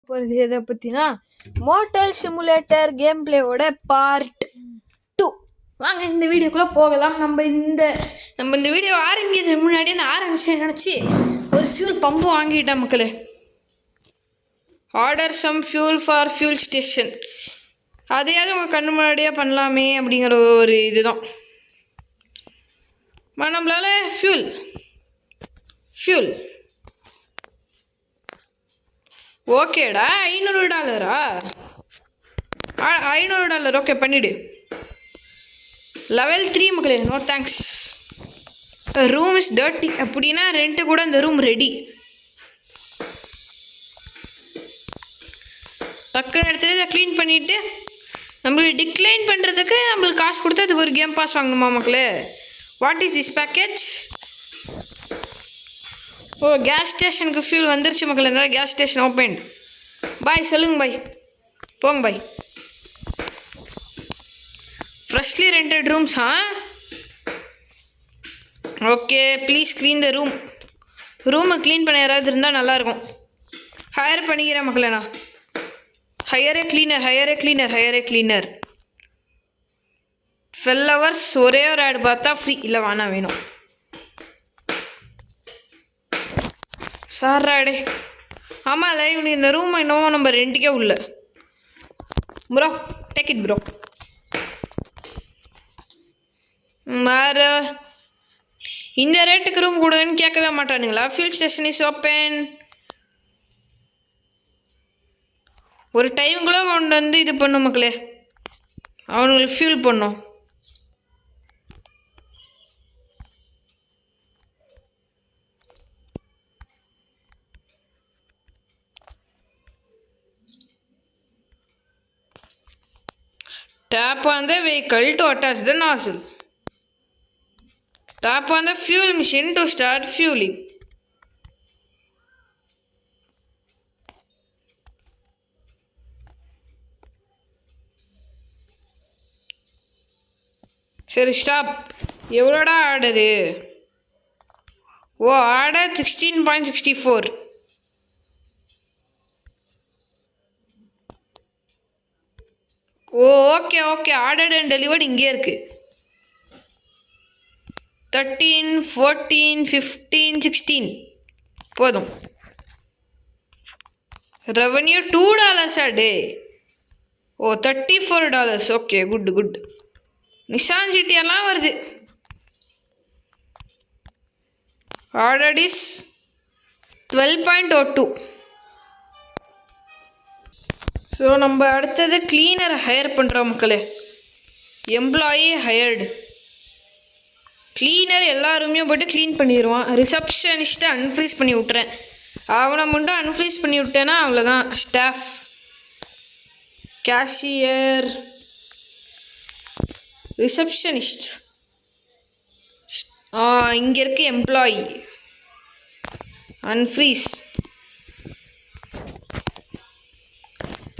போகிறது எதை பற்றினா மோட்டல் சிமுலேட்டர் கேம் பிளேவோட பார்ட் 2. வாங்க இந்த வீடியோக்குள்ளே போகலாம். நம்ம இந்த வீடியோ ஆரம்பிக்கிறதுக்கு முன்னாடி நான் ஆரம்பிச்சு நினச்சி ஒரு ஃபியூல் பம்பு வாங்கிட்டேன் மக்களே. Order some fuel for fuel station. அதையாவது உங்கள் கண்ணு முன்னாடியே பண்ணலாமே அப்படிங்கிற ஒரு இதுதான். நம்மளால ஃபியூல் ஓகேடா. $500. $500 ஓகே பண்ணிவிடு. லெவல் 3 மக்களே. No thanks. Room is dirty அப்படின்னா ரெண்ட்டு கூட அந்த ரூம் ரெடி. டக்குன்னு இடத்துல இதை க்ளீன் பண்ணிவிட்டு நம்மளுக்கு டிக்ளைன் பண்ணுறதுக்கு நம்மளுக்கு காசு கொடுத்து அதுக்கு ஒரு கேம் பாஸ் வாங்கணுமா மக்களே. What is this package? Oh, gas ஸ்டேஷனுக்கு ஃபியூல் வந்துருச்சு மக்கள். இருந்தால் கேஸ் ஸ்டேஷன் ஓப்பன். பாய் சொல்லுங்க பாய். போங்க பாய். Freshly rented rooms. Okay, please clean the ரூமை க்ளீன் பண்ண யாராவது இருந்தால் நல்லாயிருக்கும். ஹையர் பண்ணிக்கிறேன் மக்களே. நான் ஹையரே கிளீனர் 12 hours ஒரே ஒரு ஆடு பார்த்தா ஃப்ரீ. இல்லை வேணும் சார் ஆடே. ஆமாம் லைவ் இந்த ரூம் என்னவோ நம்ம ரெண்டுக்கே உள்ள. Bro take it bro. வேறு இந்த ரேட்டுக்கு ரூம் கொடுங்கன்னு கேட்கவே மாட்டானுங்களா? Fuel station is open. ஒரு டைமுக்குள்ளே கொண்டு வந்து இது பண்ணும் மக்களே. அவனுங்களுக்கு ஃபியூல் பண்ணும். Tap on the vehicle to attach the nozzle. Tap on the fuel machine to start fueling. சரி ஸ்டாப். எவ்வளோடா ஆடுது? Oh order 16.64. Okay ordered and delivered இங்கே இருக்குது. 13, 14, 15, 16 போதும். Revenue $2 day. Oh $34. Okay good. Nishan ஜிடியெல்லாம் வருது. Order is 12.02. ஸோ நம்ம அடுத்தது க்ளீனரை ஹையர் பண்ணுறோம் மக்களே. Employee hired. க்ளீனர் எல்லா ரூமையும் போய்ட்டு க்ளீன் பண்ணிடுவான். ரிசப்ஷனிஸ்ட்டை அன்ஃப்ரீஸ் பண்ணி விட்டுறேன். அவனை மட்டும் அன்ஃப்ரீஸ் பண்ணி விட்டேன்னா அவ்வளோதான். ஸ்டாஃப், கேஷியர், ரிசப்ஷனிஸ்ட், இங்கே இருக்க எம்ப்ளாயி அன்ஃப்ரீஸ்.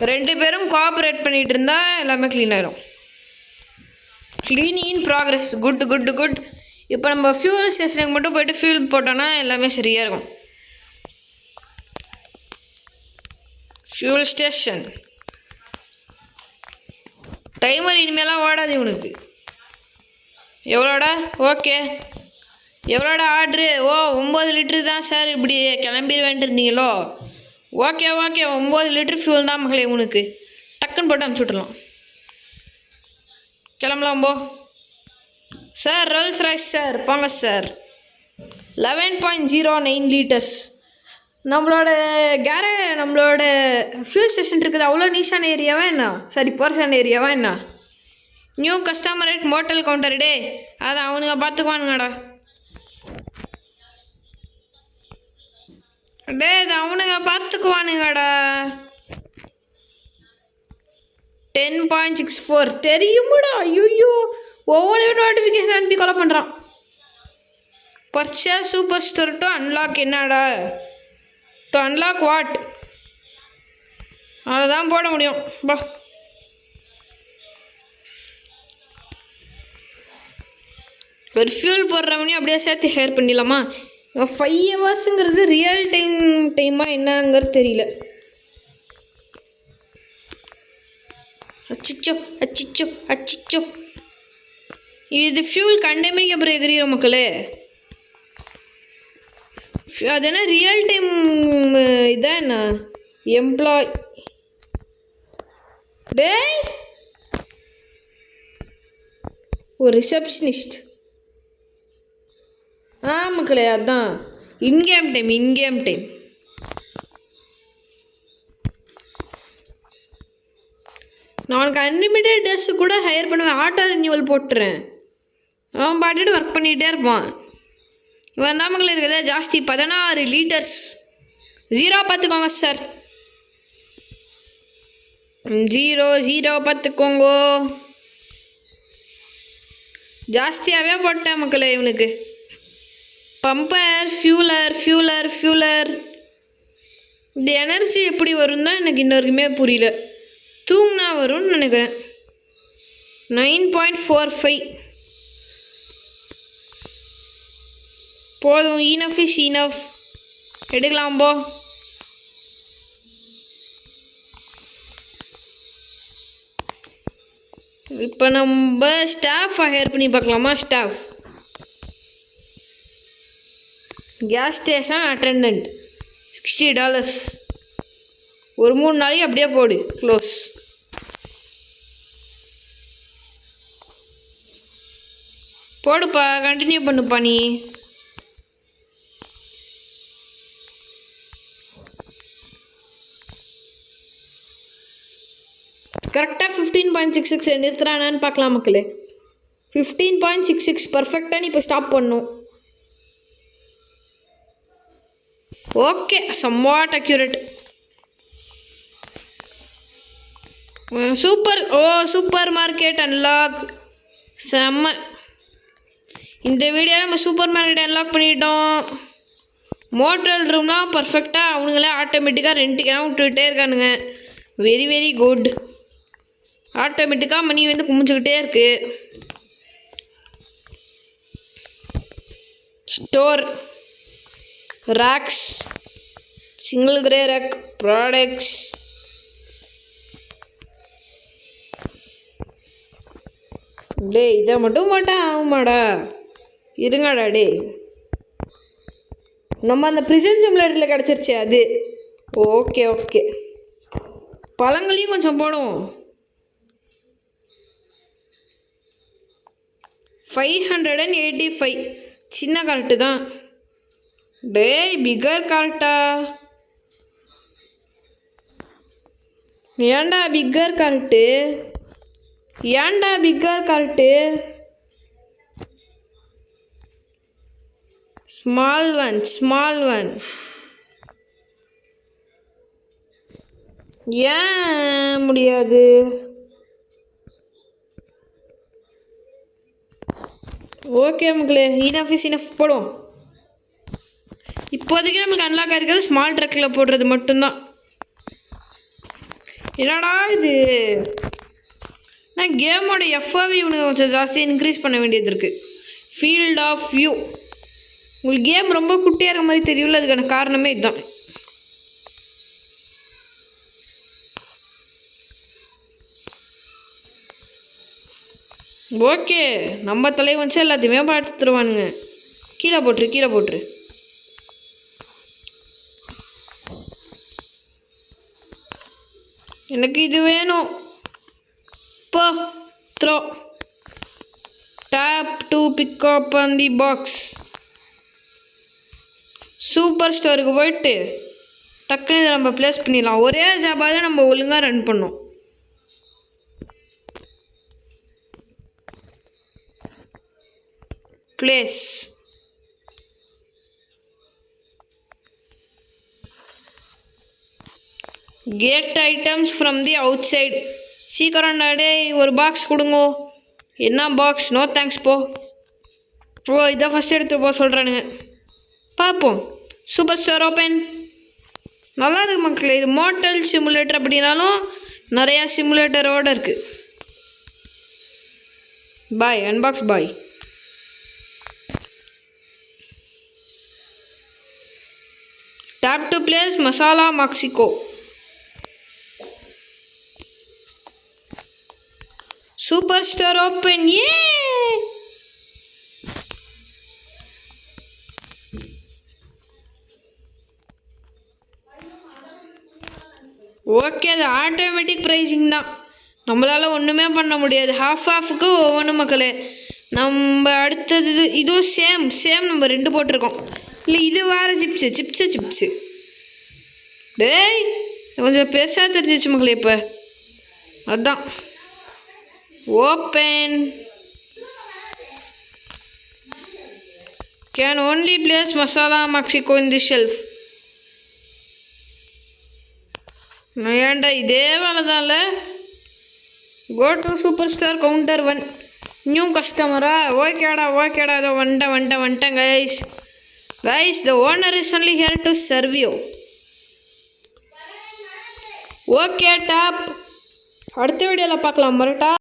2 பேரும் கோஆப்ரேட் பண்ணிகிட்டு இருந்தால் எல்லாமே க்ளீன் ஆகிடும். Cleaning in progress. குட். இப்போ நம்ம ஃபியூல் ஸ்டேஷனுக்கு மட்டும் போய்ட்டு ஃபியூல் போட்டோன்னா எல்லாமே சரியாக இருக்கும். ஃபியூல் ஸ்டேஷன் டைமர் இனிமேலாம் ஓடாது இவனுக்கு. எவ்வளோடா? ஓகே எவ்வளோடா ஆர்ட்ரு? ஓ 9 லிட்ரு தான் சார். இப்படி கிளம்பிடுவேன்ட்டு இருந்தீங்களோ? ஓகே 9 லிட்ரு ஃபியூல் தான் மகளே உனக்கு. டக்குன்னு போட்டு அனுப்பிச்சி விட்றலாம். கிளம்பலாம் போ சார். ரோல்ஸ் ராய்ஸ் சார் போங்க சார். 11.09 liters. நம்மளோட ஃபியூல் ஸ்டேஷன் இருக்குது அவ்வளோ நீஷான ஏரியாவா என்ன? சரி போர்ஷான ஏரியாவா என்ன? New customer rate motel counter டே. அதை அவனுங்க பார்த்துக்குவானுங்கடா. டே இது அவனுங்க பார்த்துக்குவானுங்கடா. 10.64 தெரியுமாடா? ஐயோ ஒவ்வொன்றையும் நோட்டிஃபிகேஷன் அனுப்பி கொலை பண்ணுறான். Purchase super store to unlock. என்னடா டு அன்லாக் வாட்? அவ்வளோதான் போட முடியும். பா ஒரு ஃபியூல் போடுறவனையும் அப்படியே சேர்த்து ஹேர் பண்ணிடலாமா? 5 hours ரியல் டைமாக என்னங்கிறது தெரியல. அச்சிச்சோ அச்சிச்சோ அச்சிச்சோ. இது ஃபியூல் கண்டமேனிக்கு அப்புறம் எகிரியோம் மக்களே. அது என்ன ரியல் டைம் இதான் என்ன எம்ப்ளாய் டே ஒரு ரிசப்ஷனிஸ்ட். மக்களே அதான் இன்கேம் டைம். நான் உனக்கு அன்லிமிட்டட் ட்ரெஸ்ஸு கூட ஹையர் பண்ணுவேன். ஆட்டோ ரினியூவல் போட்டுறேன். அவன் பாட்டுட்டு ஒர்க் பண்ணிகிட்டே இருப்பான். இவன் தான் மக்களே இருக்கிறதே ஜாஸ்தி. 16 லிட்டர்ஸ் 0 பார்த்துக்கோங்க சார். 0 பார்த்துக்கோங்கோ. ஜாஸ்தியாகவே போட்டேன் மக்களே இவனுக்கு. பம்பர் ஃபியூலர். இந்த எனர்ஜி எப்படி வரும் தான் எனக்கு இன்னொருக்குமே புரியல. தூங்கினா வரும்னு நினைக்கிறேன். 9.45 போதும். ஈனஃப் எடுக்கலாம் போ. இப்போ நம்ம ஸ்டாஃப் ஹையர் பண்ணி பார்க்கலாமா? Staff gas station attendant $60. ஒரு 3 நாளைக்கு அப்படியே போடு. க்ளோஸ். போடுப்பா, கண்டினியூ பண்ணுப்பா நீ. கரெக்டாக 15.66 நிறுத்துறானான்னு பார்க்கலாம் மக்களே. 15.66 பர்ஃபெக்டாக நீ இப்போ ஸ்டாப் பண்ணும். Okay, somewhat accurate. Super market unlock. செம்ம. இந்த வீடியோ நம்ம சூப்பர் மார்க்கெட் அன்லாக் பண்ணிட்டோம். மோட்டல் ரூம்லாம் பர்ஃபெக்டாக அவனுங்களே ஆட்டோமேட்டிக்காக ரெண்ட்டுக்கெல்லாம் விட்டுக்கிட்டே இருக்கானுங்க. Very very good. ஆட்டோமேட்டிக்காக மணி வந்து குமிஞ்சிக்கிட்டே இருக்கு. Store racks, single grey rack, products. டே இதை மட்டும் ஆகுமாடா? இருங்கடா டே. நம்ம அந்த ப்ரிசன் சிமுலேட்டரில் கிடச்சிருச்சு அது. ஓகே. பழங்களையும் கொஞ்சம் போடும். 585 சின்ன கரெக்டு தான். டேய் பிகர் கரெக்டா? ஏன்டா பிகர் கரெக்டு? Small one. ஏன் முடியாது? ஓகே மக்களே, இனஃப் போடும். இப்போதைக்கு நமக்கு அன்லாக் ஆகிருக்கிறது ஸ்மால் ட்ரக்கில் போடுறது மட்டும்தான். என்னடா இது? நான் கேமோட எஃப்ஓவி இவனுக்கு கொஞ்சம் ஜாஸ்தி இன்க்ரீஸ் பண்ண வேண்டியது இருக்குது. Field of view. உங்களுக்கு கேம் ரொம்ப குட்டியாக இருக்க மாதிரி தெரியல, அதுக்கான காரணமே இதுதான். ஓகே, நம்ம தலையை வச்சு எல்லாத்தையுமே பார்த்துருவானுங்க. கீழே போட்டுரு. எனக்கு இது வேணும். போ throw. Tape to pick up on the box. Super ஸ்டோருக்கு போயிட்டு டக்குன்னு இதை நம்ம ப்ளேஸ் பண்ணிடலாம். ஒரே ஜாபாக தான் நம்ம ஒழுங்காக ரன் பண்ணோம். Place. Get items from the out side. சீக்கிரம் டே, ஒரு பாக்ஸ் கொடுங்கோ. என்ன பாக்ஸ்? நோ தேங்க்ஸ் போ. இதை ஃபஸ்ட் எடுத்து போ சொல்கிறானுங்க. பார்ப்போம். Super store open. நல்லா இருக்கு மக்களே. இது மோட்டல் சிமுலேட்டர் அப்படின்னாலும் நிறையா சிமுலேட்டரோடு இருக்குது. பாய் அன்பாக்ஸ் பாய். Tap to place masala Mexico. Super star open. ஏ ஓகே, அது ஆட்டோமேட்டிக் ப்ரைஸிங் தான், நம்மளால் ஒன்றுமே பண்ண முடியாது. ஹாஃபுக்கு ஒவ்வொன்று மக்களே. நம்ம அடுத்தது இதுவும் சேம் நம்ம 2 போட்டிருக்கோம். இல்லை இது வேறு சிப்ஸு டேய் கொஞ்சம் பெருசாக தெரிஞ்சிச்சு மக்களே. இப்போ அதுதான் open. Can only place masala Mexico in the shelf. ஏன்டா இதே வேலை தான்ல. Go to super star counter 1 new கஸ்டமரா. ஓகேடா அதோ வந்துட்டேன் guys the owner is only here to serve you. Okay tap, அடுத்த வீடியோவில் பார்க்கலாம் மரட்டா.